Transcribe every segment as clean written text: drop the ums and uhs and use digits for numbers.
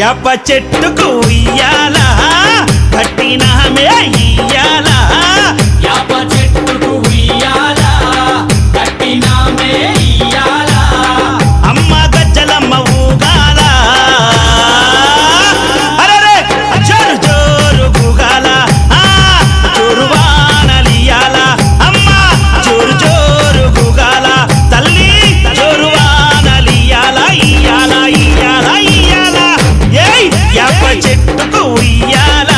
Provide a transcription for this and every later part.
యాప చెట్టుకు ఉయ్యాల కట్టినామే ఇయ్యాల యాప చెట్టుకు ఉయ్యాల కట్టినామే ఇయ్యాల అమ్మ గజ్జలమ్మ ఊగాల అరెరే జోరు జోరు గుగాల జోరు వానలియాల అమ్మ జోరు జోరు గుగాల తల్లి జోరు వానలియాల ఇయ్యాల ఇయ్యాల ఇయ్యాల ఏయ్ యాప చెట్టుకు ఉయ్యాల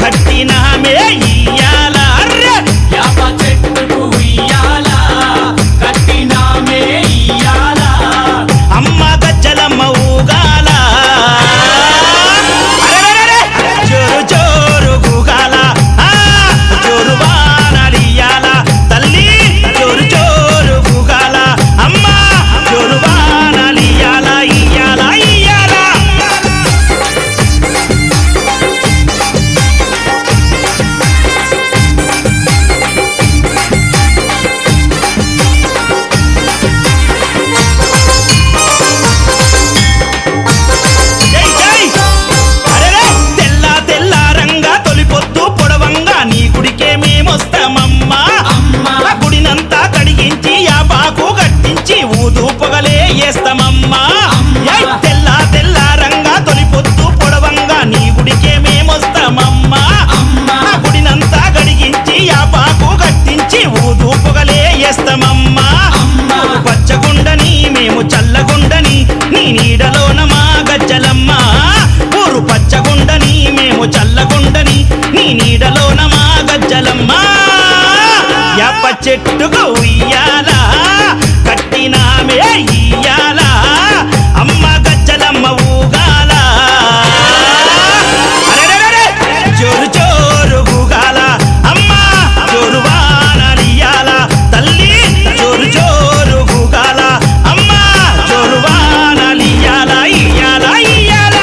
కట్టినామే ఇయ్యాల అర్రే యాప చెట్టుకు ఉయ్యాల కట్టినామే ఇయ్యాల అమ్మ గజ్జలమ్మ ఊగాల అరెరెరెరె జోరు జోరు గుగాల జోరు వానలియాల తల్లి జోరు జోరు గుగాల అమ్మ జోరు వానలియాల ఇయ్యాల ఇయ్యాల జై జై అరెరే తెల్ల తెల్లారంగా తొలిపొద్దు పొడవంగా నీ గుడికే మేమొస్తామమ్మా అమ్మా ఆ గుడినంతా కడిగించి యాపాకు గట్టించి ఊదు పొగలే వేస్తామమ్మా అమ్మా. తెల్ల తెల్లారంగా తొలిపొద్దు పొడవంగా నీ గుడికే మేమొస్తామమ్మా అమ్మా ఆ గుడినంతా కడిగించి యాపాకు గట్టించి ఊదు పొగలే వేస్తామమ్మా అమ్మా పచ్చగుండని మేము చల్లగుండని నీ నీడలోన మా గజ్జలమ్మ ఊరు పచ్చగుండని మేము చల్లగుండని నీ నీడలోన మా గజ్జలమ్మ యాప చెట్టుకు ఉయ్యాల కట్టినామే ఇయ్యాల అమ్మ గజ్జలమ్మ ఊగాల అరెరెరెరె జోరు జోరు గుగాల అమ్మ జోరు వానలియాల తల్లి జోరు జోరు గుగాల అమ్మ జోరు వానలియాల ఇయ్యాల ఇయ్యాల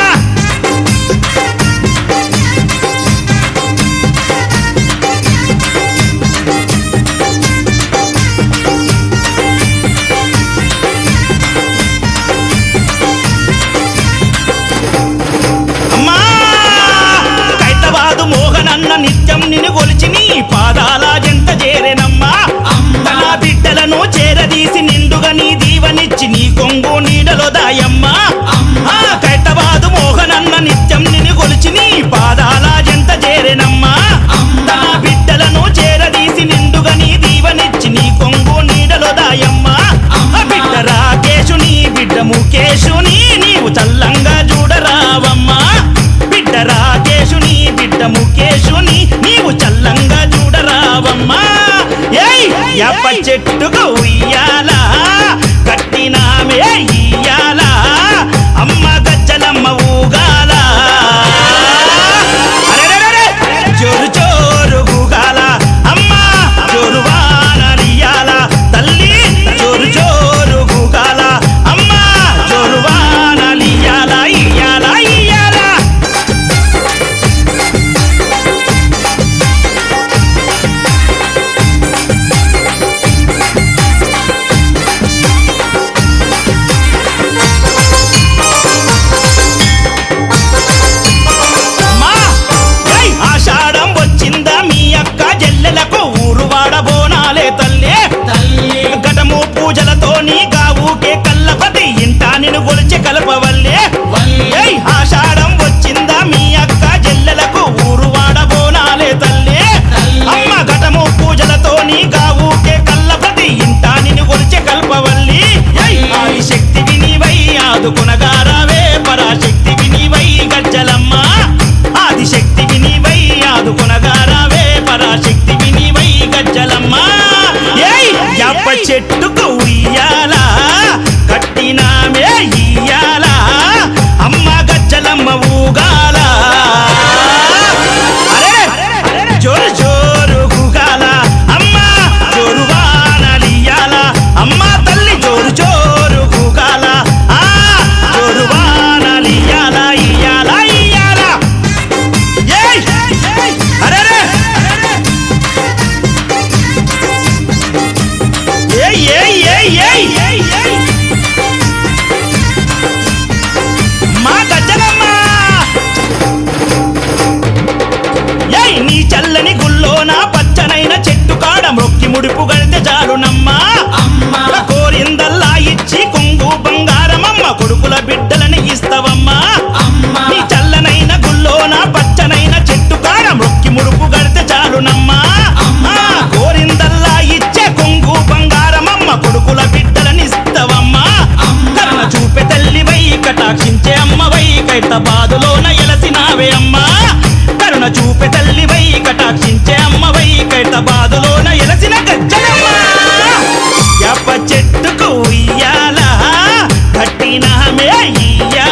అమ్మా కైతవాదు మోహనన్న నిత్యం నిన్ను కొలిచి నీ పాదాల జంట చేరెనమ్మా అమ్మా నా బిడ్డలను చేరదీసి నిండుగా నీ దీవనిచ్చి నీ కొంగు నీడలో దాయమ్మా అమ్మా కైతవాదు మోహనన్న నిత్యం నిన్ను కొలిచి నీ పాదాల జంట చేరెనమ్మా అమ్మా నా బిడ్డలను చేరదీసి నిండుగా నీ దీవనిచ్చి నీ కొంగు నీడలో దాయమ్మా అమ్మా. బిడ్డ రాకేశుని బిడ్డ ముఖేశుని నీవు చల్లంగా చూడరావమ్మా బిడ్డ రాకేశుని బిడ్డ ముఖేశుని నీవు చల్లంగా చూడరావమ్మా ఏయ్ యాప చెట్టుకు ఉయ్యాల కట్టినామే ఇయ్యాల అమ్మ గజ్జలమ్మ ఊగాల అరెరెరెరె జోరు జోరు గుగాల అమ్మ జోరు వానలియాల తల్లి జోరు జోరు గుగాల అమ్మ జోరు వానలియాల ఇయ్యాల ఇయ్యాల అమ్మా ఏయ్ ఆషాఢం వచ్చిందా మీ అక్క జల్లెలకు ఊరు వాడబోనాలే తల్లి తల్లి ఘటము పూజలతోని గావుకే కల్లపతి ఇంటా నిన్ను గొలిచి కలపవల్లే వల్లి ఏయ్ ఆషాఢం వచ్చిందా మీ అక్క జల్లెలకు ఊరు వాడబోనాలే తల్లి తల్లి. అమ్మ ఘటము పూజలతోని గావుకే కల్లపతి ఇంటా నిన్ను గొలిచి కల్పవల్లి ఏయ్ ఆది శక్తి వినివై ఆదుకునగారావే పరాశక్తి వినివై గజ్జలమ్మ ఆది శక్తి వినివై ఆదుకునగారావే పరాశక్తి వినివై గజ్జలమ్మ ఏయ్ యాప చెట్టుకు ఉయ్యాల కట్టినామే ఇయ్యాల అమ్మ గజ్జలమ్మ ఊగాల అరెరె జోరు జోరు గుగాల అమ్మ జోరు వానలియాల అమ్మ తల్లి జోరు జోరు గుగాల జోరు వానలియాల ఇయ్యాల ఇయ్యాల ఏయ్ అరెరె ఏ కటాక్షించే అమ్మవై ఖైరతాబాదులోన ఎలసినావే అమ్మా కరుణ చూపే తల్లివై కటాక్షించే అమ్మవై ఖైరతాబాదులోన ఎలసిన గజ్జలమ్మ యాప చెట్టుకు ఉయ్యాల కట్టినామే ఇయ్యాల